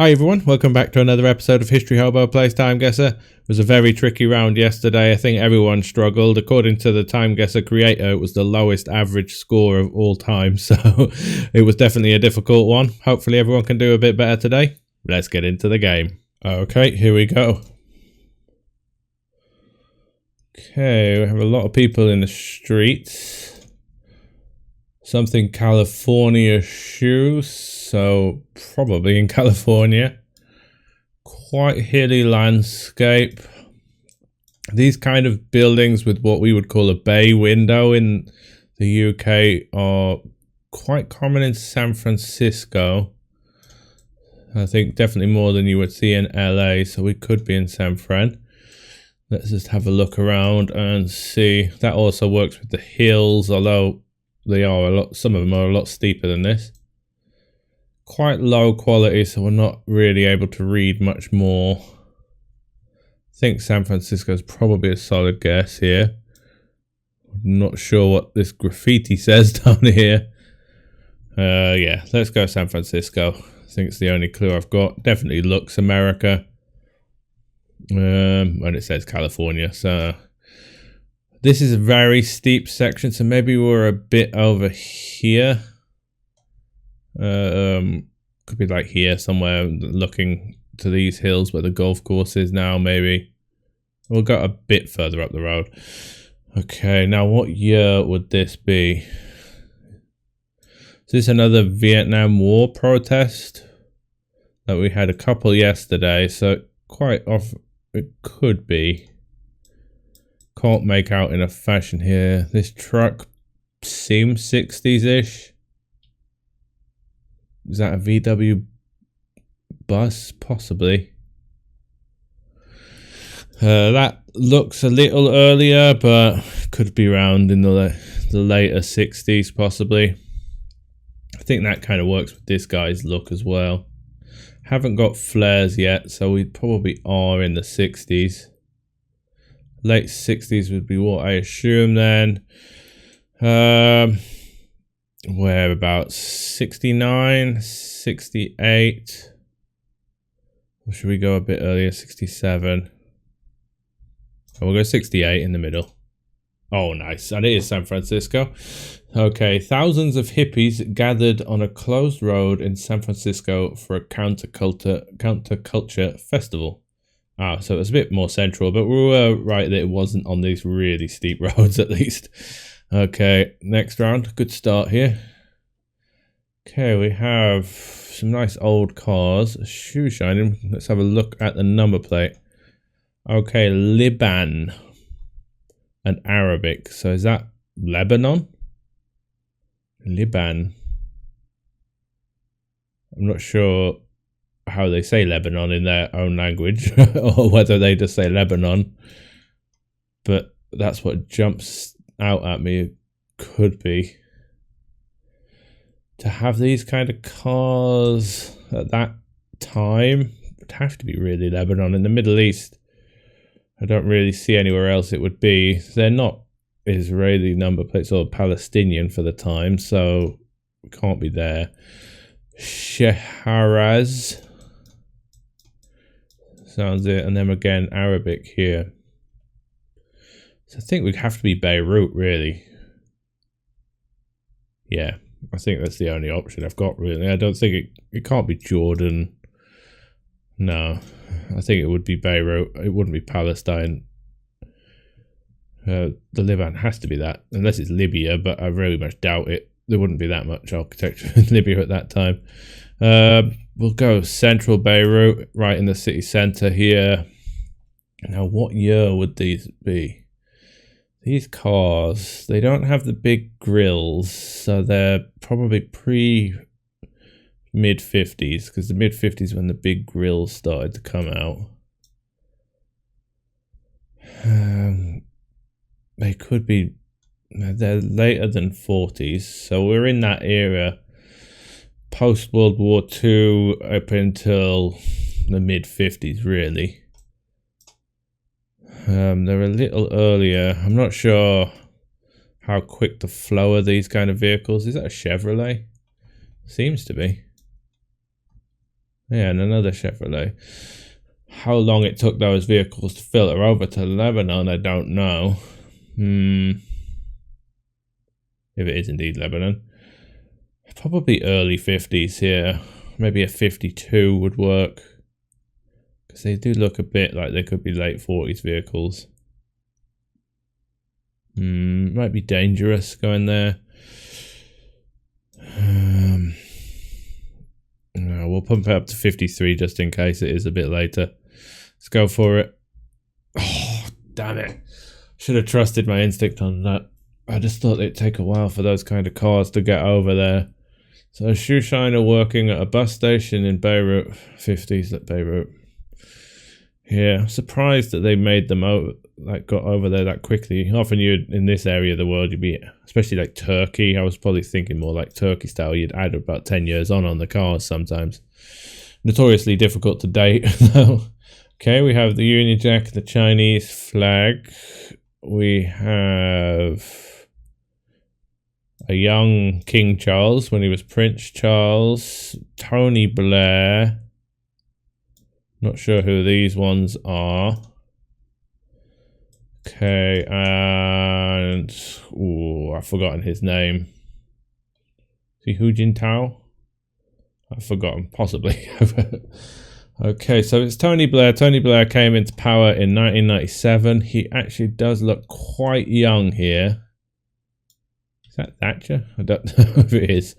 Hi everyone, welcome back to another episode of History Hobo Plays TimeGuessr. It was a very tricky round yesterday. I think everyone struggled. According to the TimeGuessr creator, it was the lowest average score of all time, so it was definitely a difficult one. Hopefully everyone can do a bit better today. Let's get into the game. Okay, here we go. Okay, we have a lot of people in the streets. Something California shoes, so probably in California. Quite hilly landscape. These kind of buildings with what we would call a bay window in the UK are quite common in San Francisco. I think definitely more than you would see in LA, so we could be in San Fran. Let's just have a look around and see. That also works with the hills, although they are some of them are a lot steeper than this. Quite low quality, so we're not really able to read much more. I think San Francisco is probably a solid guess here. Not sure what this graffiti says down here. Yeah, let's go San Francisco. I think it's the only clue I've got. Definitely looks America. And it says California, so this is a very steep section, so maybe we're a bit over here. Could be like here somewhere, looking to these hills where the golf course is now, maybe. We'll go a bit further up the road. Okay, now what year would this be? Is this another Vietnam War protest? That we had a couple yesterday, so quite often it could be. Can't make out enough fashion here. This truck seems 60s-ish. Is that a VW bus? Possibly. That looks a little earlier, but could be around in the later 60s, possibly. I think that kind of works with this guy's look as well. Haven't got flares yet, so we probably are in the 60s. Late 60s would be what I assume then. Whereabouts? 69, 68. Or should we go a bit earlier? 67. Oh, we'll go 68 in the middle. Oh, nice. And it is San Francisco. Okay, thousands of hippies gathered on a closed road in San Francisco for a counterculture festival. Ah, so it's a bit more central, but we were right that it wasn't on these really steep roads at least. Okay, next round. Good start here. Okay, we have some nice old cars. Shoe shining. Let's have a look at the number plate. Okay, Liban and Arabic. So is that Lebanon? Liban. I'm not sure how they say Lebanon in their own language or whether they just say Lebanon, but that's what jumps out at me. It could be. To have these kind of cars at that time would have to be really Lebanon. In the Middle East, I don't really see anywhere else it would be. They're not Israeli number plates or Palestinian for the time, so it can't be there. Shahraz sounds it, and then again Arabic here. So I think we'd have to be Beirut, really. Yeah, I think that's the only option I've got, really. I don't think it can't be Jordan. No, I think it would be Beirut. It wouldn't be Palestine. The Levant has to be that, unless it's Libya, but I very much doubt it. There wouldn't be that much architecture in Libya at that time. We'll go central Beirut, right in the city centre here. Now, what year would these be? These cars, they don't have the big grills, so they're probably mid-50s, because the mid-50s when the big grills started to come out. They could be, they're later than 40s, so we're in that era. Post-World War II up until the mid-50s, really. They're a little earlier. I'm not sure how quick the flow of these kind of vehicles. Is that a Chevrolet? Seems to be. Yeah, and another Chevrolet. How long it took those vehicles to filter over to Lebanon, I don't know. If it is indeed Lebanon. Probably early 50s here. Maybe a 52 would work. Because they do look a bit like they could be late 40s vehicles. Might be dangerous going there. No, we'll pump it up to 53 just in case it is a bit later. Let's go for it. Oh, damn it. Should have trusted my instinct on that. I just thought it'd take a while for those kind of cars to get over there. So shoe shiner working at a bus station in Beirut. 50s at Beirut. Yeah, I'm surprised that they made them out, like got over there that quickly. Often you'd, in this area of the world, you'd be, especially like Turkey, I was probably thinking more like Turkey style, you'd add about 10 years on the cars sometimes. Notoriously difficult to date though. Okay, we have the Union Jack, the Chinese flag. We have a young King Charles when he was Prince Charles. Tony Blair. Not sure who these ones are. Okay, and I've forgotten his name. Is he Hu Jintao? I've forgotten, possibly. Okay, so it's Tony Blair. Tony Blair came into power in 1997. He actually does look quite young here. Is that Thatcher? I don't know if it is.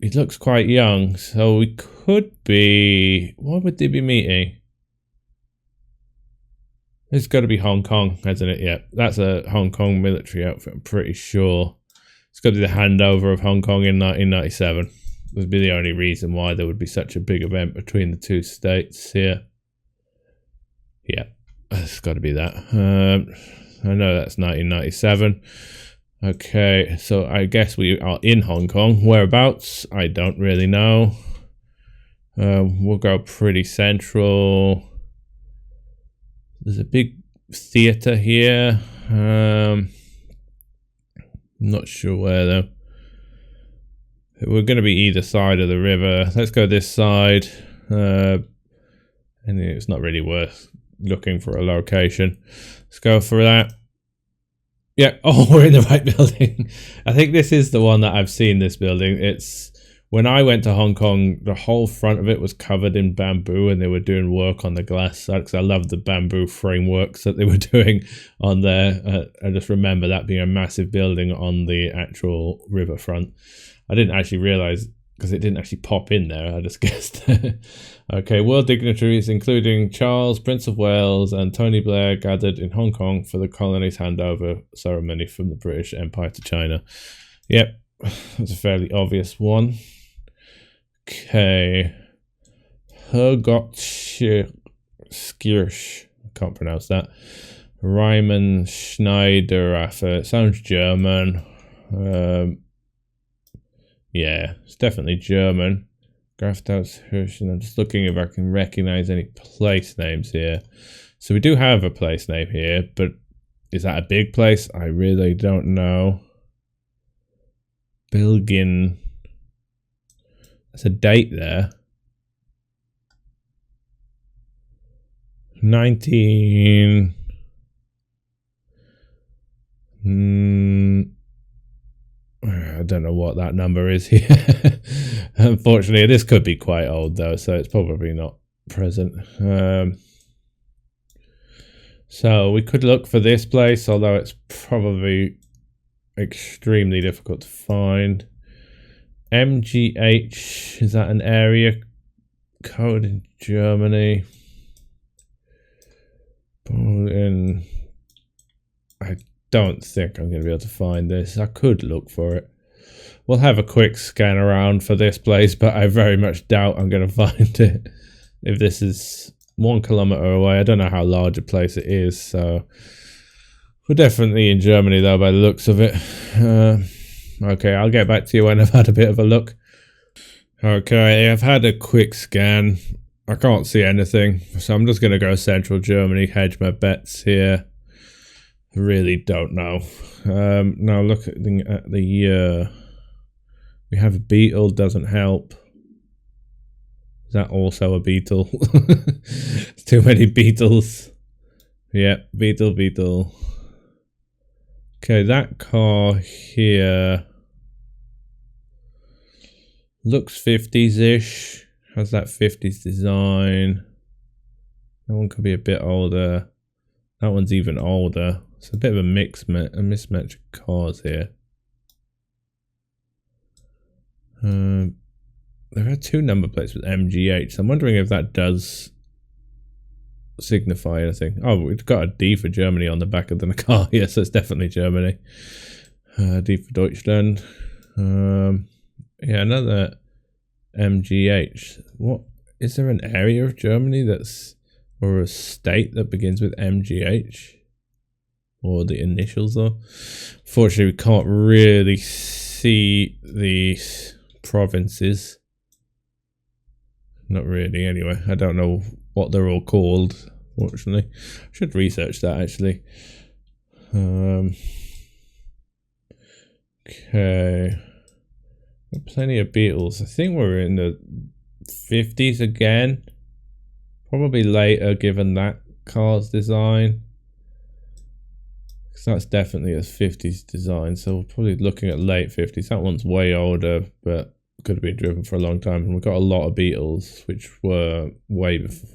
He looks quite young, so we could be... What would they be meeting? It's got to be Hong Kong, hasn't it? Yeah, that's a Hong Kong military outfit, I'm pretty sure. It's got to be the handover of Hong Kong in 1997. That would be the only reason why there would be such a big event between the two states here. Yeah, it's got to be that. I know that's 1997. Okay, so I guess we are in Hong Kong. Whereabouts? I don't really know. We'll go pretty central. There's a big theatre here. Not sure where though. We're going to be either side of the river. Let's go this side. And it's not really worth looking for a location. Let's go for that. Yeah, oh, we're in the right building. I think this is the one that I've seen, this building. It's when I went to Hong Kong, the whole front of it was covered in bamboo and they were doing work on the glass. Because I love the bamboo frameworks that they were doing on there. I just remember that being a massive building on the actual riverfront. I didn't actually realize because it didn't actually pop in there. I just guessed. Okay, world dignitaries including Charles, Prince of Wales and Tony Blair gathered in Hong Kong for the colony's handover ceremony from the British Empire to China. Yep, that's a fairly obvious one. Okay. Hergotskirch. I can't pronounce that. Reimann Schneideraffe. It sounds German. Yeah, it's definitely German. Grafhaus Hirschen. I'm just looking if I can recognize any place names here. So we do have a place name here, but is that a big place? I really don't know. Bilgin. That's a date there. 19... I don't know what that number is here. Unfortunately, this could be quite old though, so it's probably not present. So we could look for this place, although it's probably extremely difficult to find. MGH, is that an area code in Germany? I don't think I'm going to be able to find this. I could look for it. We'll have a quick scan around for this place, but I very much doubt I'm going to find it. If this is 1 kilometer away, I don't know how large a place it is, so we're definitely in Germany though by the looks of it. Okay, I'll get back to you when I've had a bit of a look. Okay, I've had a quick scan. I can't see anything, so I'm just going to go central Germany, hedge my bets here. Really don't know. Now look at the, year. We have a beetle, doesn't help. Is that also a beetle? Too many beetles. Yeah, beetle. Okay, that car here looks 50s-ish. Has that 50s design. That one could be a bit older. That one's even older. It's a bit of a mismatch of cars here. There are 2 number plates with MGH. So I'm wondering if that does signify anything. Oh, we've got a D for Germany on the back of the car. Yes, that's definitely Germany. D for Deutschland. Yeah, another MGH. What is there an area of Germany that's, or a state that begins with MGH? Or the initials though? Fortunately, we can't really see these provinces. Not really, anyway. I don't know what they're all called, fortunately. I should research that, actually. Okay. Plenty of beetles. I think we're in the 50s again. Probably later, given that car's design. Because that's definitely a 50s design. So we're probably looking at late 50s. That one's way older, but could have been driven for a long time. And we've got a lot of beetles, which were way before.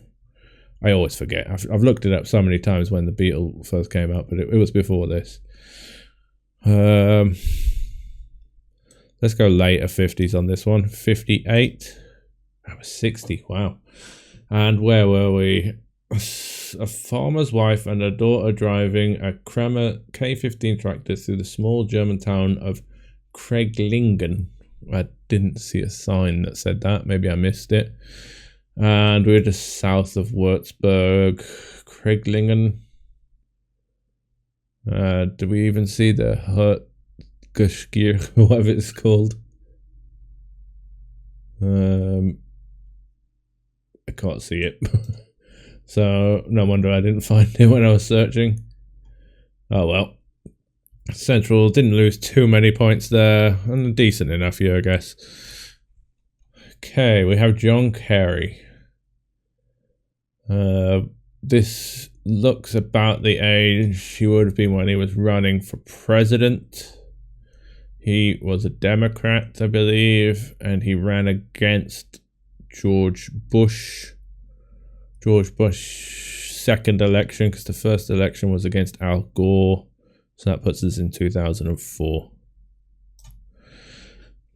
I always forget. I've looked it up so many times when the Beetle first came out, but it was before this. Let's go later 50s on this one. 58. That was 60. Wow. And where were we? A farmer's wife and her daughter driving a Kramer K15 tractor through the small German town of Craiglingen. I didn't see a sign that said that. Maybe I missed it. And we're just south of Würzburg, Craiglingen. Do we even see the Hurtgeschirch, whatever it's called? I can't see it. So no wonder I didn't find it when I was searching. Oh well. Central didn't lose too many points there, and a decent enough year, I guess. Okay, we have John Kerry. This looks about the age he would have been when he was running for president. He was a Democrat, I believe, and he ran against George Bush. George Bush's second election, because the first election was against Al Gore. So that puts us in 2004.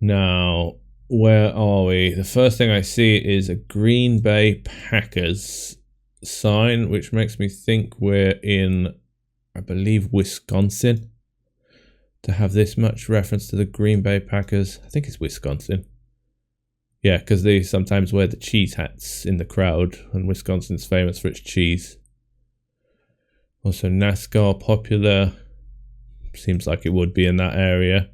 Now, where are we? The first thing I see is a Green Bay Packers sign, which makes me think we're in, I believe, Wisconsin. To have this much reference to the Green Bay Packers, I think it's Wisconsin. Yeah, because they sometimes wear the cheese hats in the crowd, and Wisconsin's famous for its cheese. Also, NASCAR popular. Seems like it would be in that area.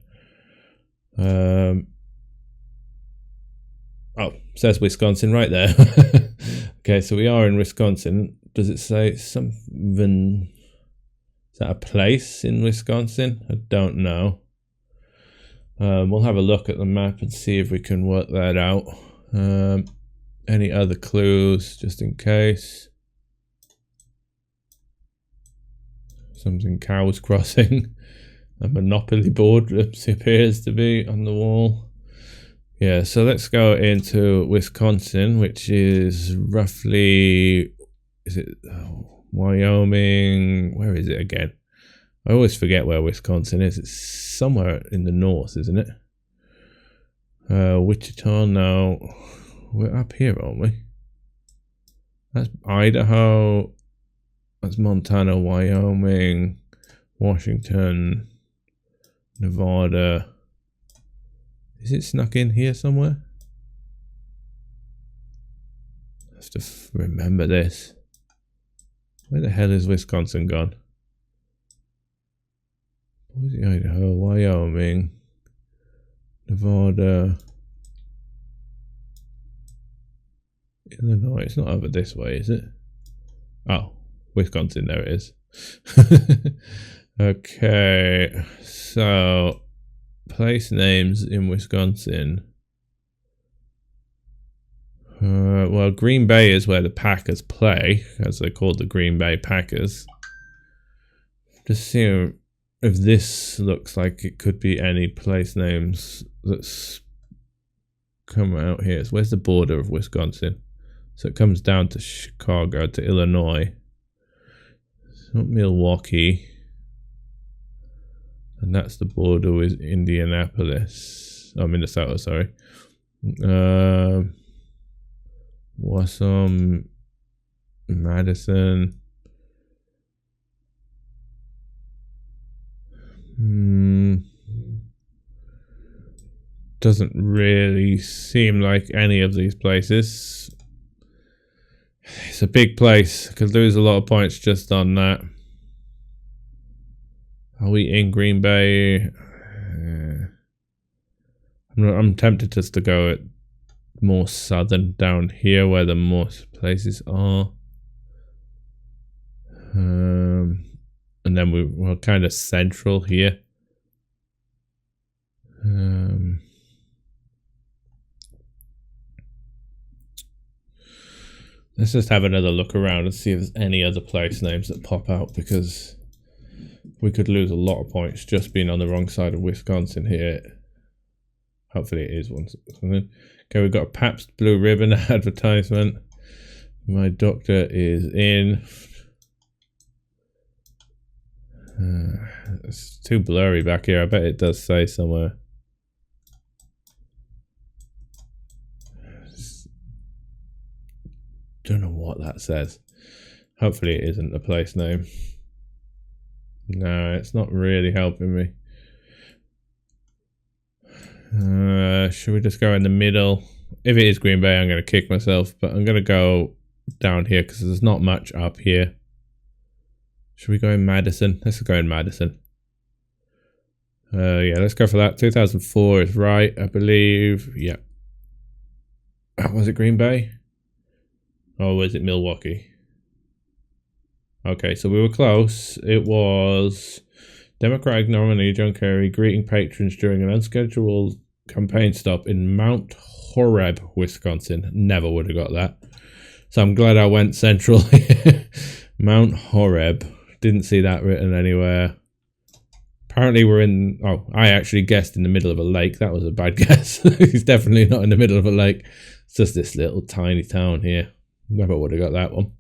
Oh, says Wisconsin right there. Okay, so we are in Wisconsin. Does it say something? Is that a place in Wisconsin? I don't know. We'll have a look at the map and see if we can work that out. Any other clues, just in case? Something cows crossing. A Monopoly board appears to be on the wall. Yeah, so let's go into Wisconsin, which is roughly, is it Wyoming? Where is it again? I always forget where Wisconsin is. It's somewhere in the north, isn't it? Wichita, no. We're up here, aren't we? That's Idaho. That's Montana, Wyoming, Washington, Nevada. Is it snuck in here somewhere? I have to remember this. Where the hell is Wisconsin gone? Boise, Idaho, Wyoming, Nevada, Illinois. It's not over this way, is it? Oh, Wisconsin, there it is. Okay, so place names in Wisconsin. Well, Green Bay is where the Packers play, as they're called the Green Bay Packers. Just seeing if this looks like it could be any place names that's come out here. So where's the border of Wisconsin? So it comes down to Chicago, to Illinois. It's not Milwaukee. And that's the border with Indianapolis. Oh, Minnesota, sorry. Wassom, Madison. Doesn't really seem like any of these places. It's a big place. Could lose a lot of points just on that. Are we in Green Bay? I'm tempted just to go at more southern down here where the most places are. And then we're kind of central here. Let's just have another look around and see if there's any other place names that pop out, because we could lose a lot of points just being on the wrong side of Wisconsin here. Hopefully it is one. Okay, we've got a Pabst Blue Ribbon advertisement. My doctor is in. It's too blurry back here. I bet it does say somewhere. Don't know what that says. Hopefully it isn't the place name. No, it's not really helping me. Should we just go in the middle? If it is Green Bay, I'm going to kick myself, but I'm going to go down here because there's not much up here. Should we go in Madison? Let's go in Madison. Yeah, let's go for that. 2004 is right, I believe. Yeah. Was it Green Bay? Or was it Milwaukee? Okay, so we were close. It was Democratic nominee John Kerry greeting patrons during an unscheduled campaign stop in Mount Horeb, Wisconsin. Never would have got that. So I'm glad I went central. Mount Horeb. Didn't see that written anywhere. Apparently we're in... Oh, I actually guessed in the middle of a lake. That was a bad guess. He's definitely not in the middle of a lake. It's just this little tiny town here. Never would have got that one.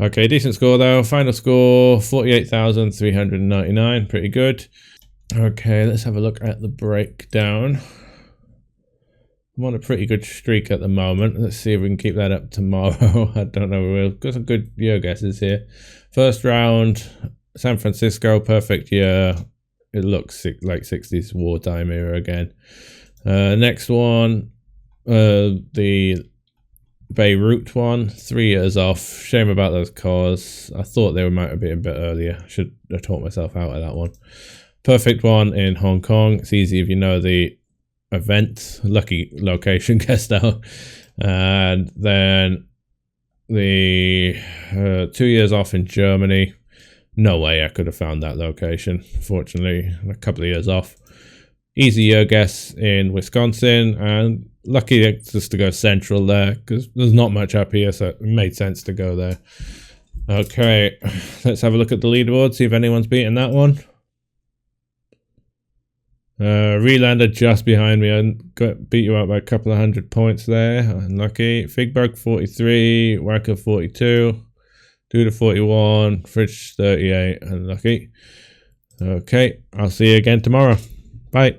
Okay, decent score though. Final score, 48,399. Pretty good. Okay, let's have a look at the breakdown. I'm on a pretty good streak at the moment. Let's see if we can keep that up tomorrow. I don't know. We've got some good year guesses here. First round, San Francisco, perfect year. It looks like 60s wartime era again. Next one, the Beirut one, 3 years off. Shame about those cars. I thought they might have been a bit earlier. Should have taught myself out of that one. Perfect one in Hong Kong. It's easy if you know the event. Lucky location guessed out. And then the 2 years off in Germany. No way I could have found that location. Fortunately, a couple of years off. Easy year guess in Wisconsin, and lucky just to go central there because there's not much up here, so it made sense to go there. Okay, let's have a look at the leaderboard, see if anyone's beaten that one. Relander just behind me. I beat you out by a couple of 100 points there. Unlucky. Figberg 43, Wacker 42, Duda 41, Fridge 38. Unlucky. Okay, I'll see you again tomorrow. Bye.